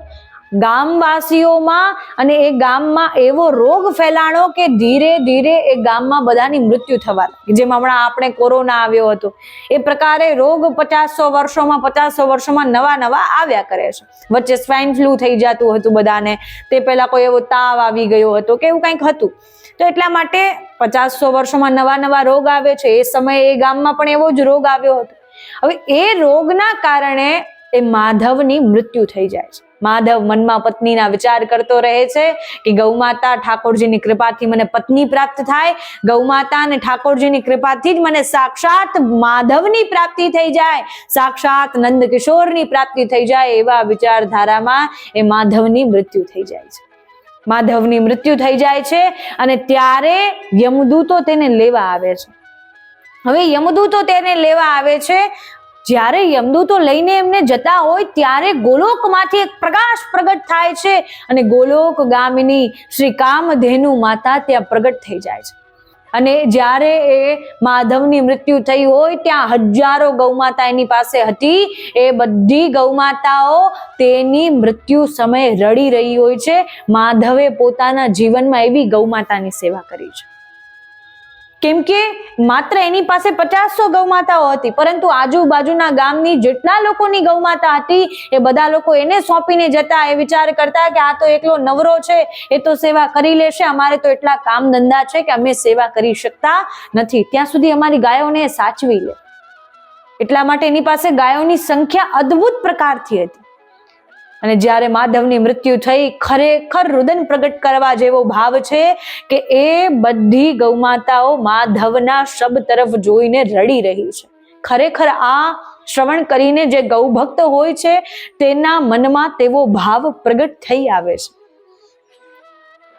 ગામવાસીઓમાં, અને એ ગામમાં એવો રોગ ફેલાણો કે ધીરે ધીરે એ ગામમાં બધાની મૃત્યુ થવા લાગી. જેમ હમણાં આપણે કોરોના આવ્યો હતો એ પ્રકારે રોગ 50-100 વર્ષોમાં નવા આવ્યા કરે છે. વચ્ચે સ્વાઇન ફ્લૂ થઈ જતું હતું બધાને, તે પહેલા કોઈ એવો તાવ આવી ગયો હતો કે એવું કંઈક હતું. તો એટલા માટે 50-100 વર્ષોમાં નવા રોગ આવે છે. એ સમયે એ ગામમાં પણ એવો જ રોગ આવ્યો હતો. હવે એ રોગના કારણે એ માધવની મૃત્યુ થઈ જાય છે. માધવ મનમાં પત્નીના વિચાર કરતો રહે છે કે ગૌ માતા ઠાકોરજીની કૃપાથી મને પત્ની પ્રાપ્ત થાય, ગૌ માતા અને ઠાકોરજીની કૃપાથી જ મને સાક્ષાત માધવની પ્રાપ્તિ થઈ જાય, સાક્ષાત નંદ કિશોરની પ્રાપ્તિ થઈ જાય. એવા વિચારધારામાં એ માધવની મૃત્યુ થઈ જાય છે. માધવની મૃત્યુ થઈ જાય છે અને ત્યારે યમદૂતો તેને લેવા આવે છે. હવે યમદૂતો તેને લેવા આવે છે. જ્યારે યમદૂતો લઈને એમને જતા હોય ત્યારે ગોલોકમાંથી એક પ્રકાશ પ્રગટ થાય છે અને ગોલોક ગામિની શ્રી કામધેનુ માતા ત્યાં પ્રગટ થઈ જાય છે. અને જ્યારે એ માધવની મૃત્યુ થઈ હોય ત્યાં હજારો ગૌમાતા એની પાસે હતી. એ બધી ગૌમાતાઓ તેની મૃત્યુ સમયે રડી રહી હોય છે. માધવે પોતાના જીવનમાં એવી ગૌમાતાની સેવા કરી છે. કેમ કે માત્ર એની પાસે 50-100 ગૌમાતાઓ હતી, પરંતુ આજુબાજુના ગામની જેટલા લોકોની ગૌમાતા હતી એ બધા લોકો એને સોંપીને જતા. એ વિચાર કરતા કે આ તો એકલો નવરો છે, એ તો સેવા કરી લેશે, અમારે તો એટલા કામ ધંધા છે કે અમે સેવા કરી શકતા નથી, ત્યાં સુધી અમારી ગાયોને સાચવી લે. એટલા માટે એની પાસે ગાયોની સંખ્યા અદ્ભુત પ્રકારથી હતી. અને જ્યારે માધવની મૃત્યુ થઈ, ખરેખર રુદન પ્રગટ કરવા જેવો ભાવ છે કે એ બધી ગૌમાતાઓ માધવના શબ તરફ જોઈને રડી રહી છે. ખરેખર આ શ્રવણ કરીને જે ગૌભક્ત હોય છે તેના મનમાં તેવો ભાવ પ્રગટ થઈ આવે છે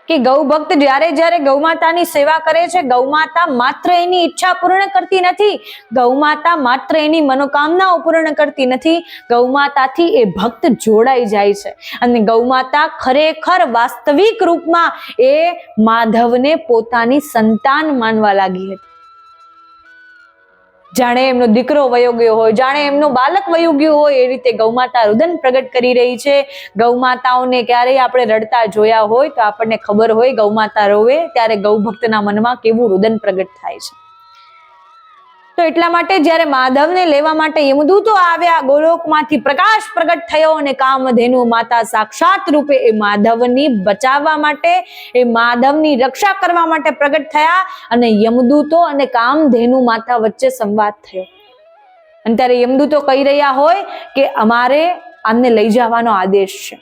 કે ગૌભક્ત જ્યારે ગૌમાતાની સેવા કરે છે, ગૌમાતા માત્ર એની ઈચ્છા પૂર્ણ કરતી નથી, ગૌમાતા માત્ર એની મનોકામનાઓ પૂર્ણ કરતી નથી, ગૌમાતાથી એ ભક્ત જોડાઈ જાય છે. અને ગૌમાતા ખરેખર વાસ્તવિક રૂપમાં એ માધવને પોતાની સંતાન માનવા લાગી હતી. જાણે એમનો દીકરો વયો ગયો હોય, જાણે એમનો બાલક વયો ગયો હોય, એ રીતે ગૌમાતા રુદન પ્રગટ કરી રહી છે. ગૌમાતાઓને ક્યારેય આપણે રડતા જોયા હોય તો આપણને ખબર હોય ગૌમાતા રોવે ત્યારે ગૌભક્તના મનમાં કેવું રુદન પ્રગટ થાય છે. તો એટલા માટે જ્યારે માધવને લેવા માટે યમદૂતો આવ્યા, ગોલોકમાંથી પ્રકાશ પ્રગટ થયો અને કામધેનુ માતા સાક્ષાત રૂપે એ માધવની બચાવવા માટે, એ માધવની રક્ષા કરવા માટે પ્રગટ થયા. અને યમદૂતો અને કામધેનુ માતા વચ્ચે સંવાદ થયો. અને ત્યારે યમદૂતો કહી રહ્યા હોય કે અમારે આમને લઈ જવાનો આદેશ છે,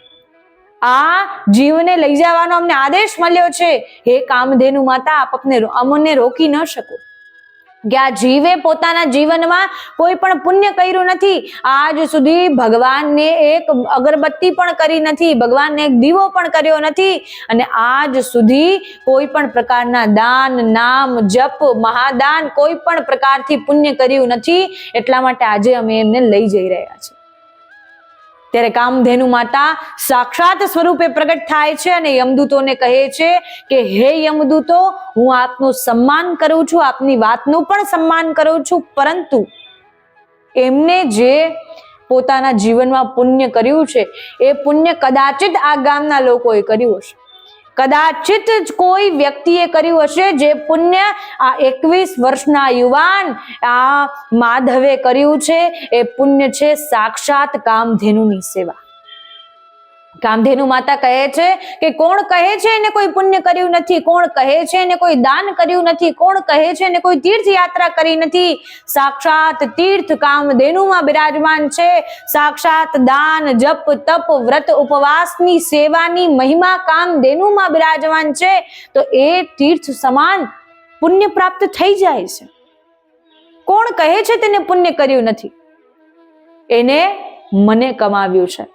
આ જીવને લઈ જવાનો અમને આદેશ મળ્યો છે. હે કામધેનુ માતા, આપ અમને રોકી ન શકો કે આ જીવે પોતાના જીવનમાં કોઈ પણ પુણ્ય કર્યું નથી. આજ સુધી ભગવાનને એક અગરબત્તી પણ કરી નથી, ભગવાનને એક દીવો પણ કર્યો નથી, અને આજ સુધી કોઈ પણ પ્રકારના દાન, નામ, જપ, મહાદાન કોઈ પણ પ્રકારથી પુણ્ય કર્યું નથી. એટલા માટે આજે અમે એમને લઈ જઈ રહ્યા છીએ. ત્યારે કામધેનુ માતા સાક્ષાત સ્વરૂપે પ્રગટ થાય છે અને યમદૂતોને કહે છે કે હે યમદૂતો, હું આપનું સન્માન કરું છું, આપની વાતનું પણ સન્માન કરું છું, પરંતુ એમને જે પોતાના જીવનમાં પુણ્ય કર્યું છે એ પુણ્ય કદાચિત આ ગામના લોકોએ કર્યું હશે, કદાચિત જ કોઈ વ્યક્તિએ કર્યું હશે જે પુણ્ય આ 21 વર્ષના યુવાન આ માધવે કર્યું છે. એ પુણ્ય છે સાક્ષાત કામધેનુની સેવા. કામધેનુ માતા કહે છે કે કોણ કહે છે એને કોઈ પુણ્ય કર્યું નથી, કોણ કહે છે એને કોઈ દાન કર્યું નથી, કોણ કહે છે એને કોઈ તીર્થ યાત્રા કરી નથી. સાક્ષાત તીર્થ કામધેનુમાં બિરાજમાન છે. સાક્ષાત દાન, જપ, તપ, વ્રત, ઉપવાસની સેવાની મહિમા કામધેનુમાં બિરાજમાન છે. તો એ તીર્થ સમાન પુણ્ય પ્રાપ્ત થઈ જાય છે. કોણ કહે છે તેને પુણ્ય કર્યું નથી? એને મને કમાવ્યું છે.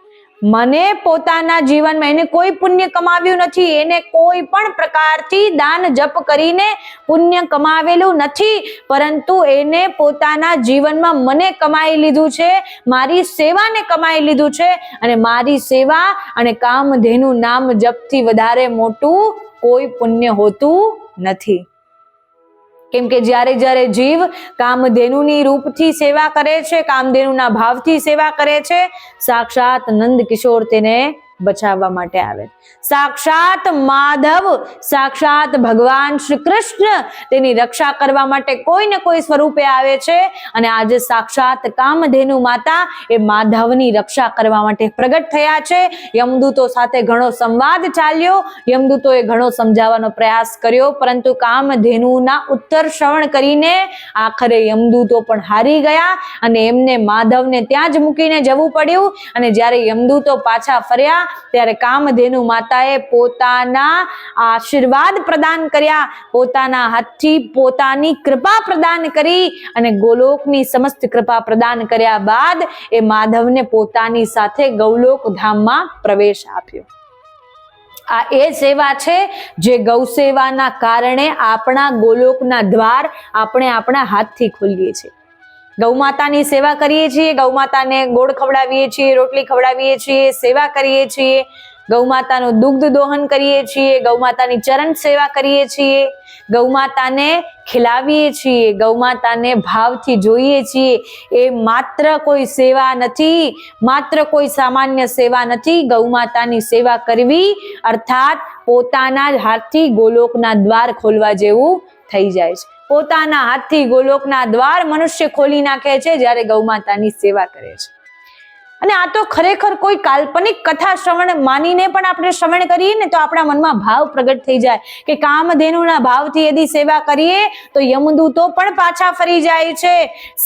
મને પોતાના જીવનમાં એને કોઈ પુણ્ય કમાવ્યું નથી. એને કોઈ પણ પ્રકારથી દાન જપ કરીને પુણ્ય કમાવેલું નથી, પરંતુ એને પોતાના જીવનમાં મને કમાઈ લીધું છે, મારી સેવાને કમાઈ લીધું છે. અને મારી સેવા અને કામધેનુ નામ જપથી વધારે મોટું કોઈ પુણ્ય હોતું નથી. કેમ કે જ્યારે જીવ કામધેનુની રૂપથી સેવા કરે છે, કામધેનુના ભાવથી સેવા કરે છે, સાક્ષાત નંદ કિશોર તેને બચાવવા માટે આવે. સાક્ષાત માધવ, સાક્ષાત ભગવાન શ્રી કૃષ્ણ તેની રક્ષા કરવા માટે કોઈ ને કોઈ સ્વરૂપે આવે છે. અને આજે સાક્ષાત કામધેનુ માતા એ માધવની રક્ષા કરવા માટે પ્રગટ થયા છે. યમદૂતો સાથે ઘણો સંવાદ ચાલ્યો, યમદૂતોએ ઘણો સમજાવવાનો પ્રયાસ કર્યો, પરંતુ કામધેનુના ઉત્તર શ્રવણ કરીને આખરે યમદૂતો પણ હારી ગયા અને એમને માધવને ત્યાં જ મૂકીને જવું પડ્યું. અને જ્યારે યમદૂતો પાછા ફર્યા ત્યારે કામધેનુ માતાએ પોતાના આશીર્વાદ પ્રદાન કર્યા, પોતાના હાથથી પોતાની કૃપા પ્રદાન કરી અને ગોલોકની સમસ્ત કૃપા પ્રદાન કર્યા બાદ એ માધવને પોતાની સાથે ગૌલોક ધામમાં પ્રવેશ આપ્યો. આ એ સેવા છે જે ગૌ સેવાના કારણે આપણા ગોલોકના દ્વાર આપણે આપણા હાથથી ખોલીએ છીએ. ગૌ માતાની સેવા કરીએ છીએ, ગૌ માતાને ગોળ ખવડાવીએ છીએ, રોટલી ખવડાવીએ છીએ, સેવા કરીએ છીએ, ગૌ માતાનું દુગ્ધ દોહન કરીએ છીએ, ગૌ માતાની ચરણ સેવા કરીએ છીએ, ગૌ માતાને ખીલાવીએ છીએ, ગૌ માતાને ભાવથી જોઈએ છીએ. એ માત્ર કોઈ સેવા નથી, માત્ર કોઈ સામાન્ય સેવા નથી. ગૌ માતાની સેવા કરવી અર્થાત પોતાના જ હાથથી ગોલોકના દ્વાર ખોલવા જેવું થઈ જાય છે. પોતાના હાથથી ગોલોકના દ્વાર મનુષ્ય ખોલી નાખે છે જ્યારે ગૌ માતાની સેવા કરે છે. અને આ તો ખરેખર કોઈ કાલ્પનિક કથા શ્રવણ માનીને પણ આપણે શ્રવણ કરીએ ને તો આપણા મનમાં ભાવ પ્રગટ થઈ જાય કે કામધેનુના ભાવથી યદિ સેવા કરીએ તો યમદૂતો પણ પાછા ફરી જાય છે.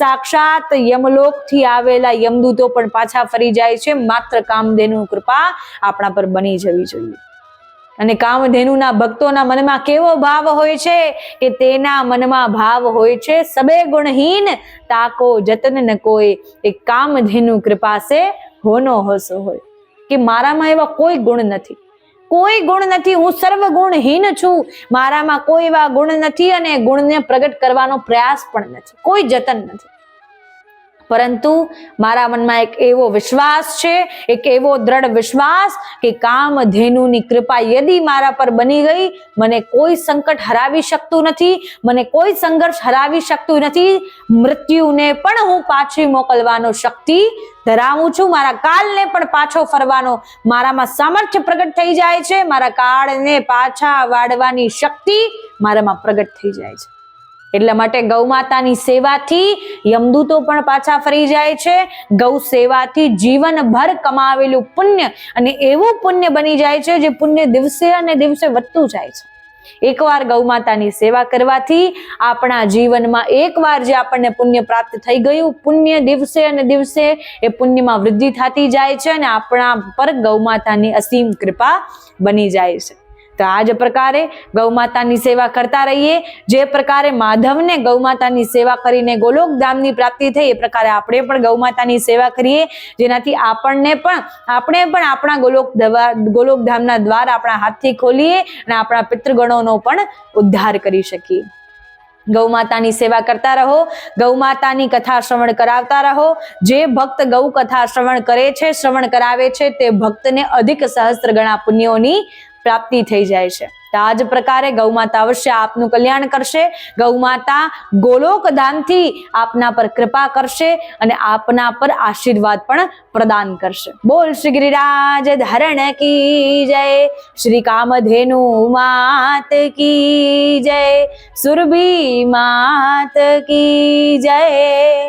સાક્ષાત યમલોકથી આવેલા યમદૂતો પણ પાછા ફરી જાય છે. માત્ર કામધેનુ કૃપા આપણા પર બની જવી જોઈએ. અને કામધેનુના ભક્તોના મનમાં કેવો ભાવ હોય છે કે તેના મનમાં ભાવ હોય છે સબે ગુણહીન તાકો જતન ન કોઈ, એ કામધેનુ કૃપા સે હોનો હોસો હોય કે મારામાં એવા કોઈ ગુણ નથી, કોઈ ગુણ નથી, હું સર્વ ગુણહીન છું, મારામાં કોઈ એવા ગુણ નથી અને ગુણને પ્રગટ કરવાનો પ્રયાસ પણ નથી, કોઈ જતન નથી. પરંતુ મારા મનમાં એક એવો વિશ્વાસ છે, એક એવો દ્રઢ વિશ્વાસ કે કામધેનુની કૃપા યદિ મારા પર બની ગઈ, મને કોઈ સંકટ હરાવી શકતું નથી, મને કોઈ સંઘર્ષ હરાવી શકતું નથી. મૃત્યુને પણ હું પાછી મોકલવાનો શક્તિ ધરાવું છું, મારા કાળને પણ પાછો ફરવાનો મારામાં સામર્થ્ય પ્રગટ થઈ જાય છે, મારા કાળને પાછા વાળવાની શક્તિ મારામાં પ્રગટ થઈ જાય છે. એટલા માટે ગૌ માતાની સેવાથી યમદૂતો પણ પાછા ફરી જાય છે. ગૌ સેવાથી જીવનભર કમાવેલું પુણ્ય અને એવું પુણ્ય બની જાય છે જે પુણ્ય દિવસે અને દિવસે વધતું જાય છે. એકવાર ગૌ માતાની સેવા કરવાથી આપણા જીવનમાં એકવાર જે આપણને પુણ્ય પ્રાપ્ત થઈ ગયું, પુણ્ય દિવસે અને દિવસે એ પુણ્યમાં વૃદ્ધિ થતી જાય છે અને આપણા પર ગૌ માતાની અસીમ કૃપા બની જાય છે. તો આ જ પ્રકારે ગૌ માતાની સેવા કરતા રહીએ. જે પ્રકારે માધવને ગૌ માતાની સેવા કરીને ગોલોક ધામની પ્રાપ્તિ થઈ, એ પ્રકારે આપણે પણ ગૌ માતાની સેવા કરીએ, જેનાથી આપણે પણ આપણા ગોલોક ધામના દ્વાર આપણા હાથથી ખોલીએ અને આપણા પિતૃગણોનો પણ ઉદ્ધાર કરી શકીએ. ગૌ માતાની સેવા કરતા રહો, ગૌ માતાની કથા શ્રવણ કરાવતા રહો. જે ભક્ત ગૌ કથા શ્રવણ કરે છે, શ્રવણ કરાવે છે, તે ભક્તને અધિક સહસ્ત્ર ગણા પુણ્યોની પ્રાપ્તિ થઈ જાય છે. તો આ જ પ્રકારે ગૌ માતા અવશ્ય આપનું કલ્યાણ કરશે. ગૌ માતા ગોલોક ધામથી આપના પર કૃપા કરશે અને આપના પર આશીર્વાદ પણ પ્રદાન કરશે. બોલ શ્રી ગિરિરાજ ધરણ કી જય, શ્રી કામધેનુ માત કી જય, સુરભી માત કી જય.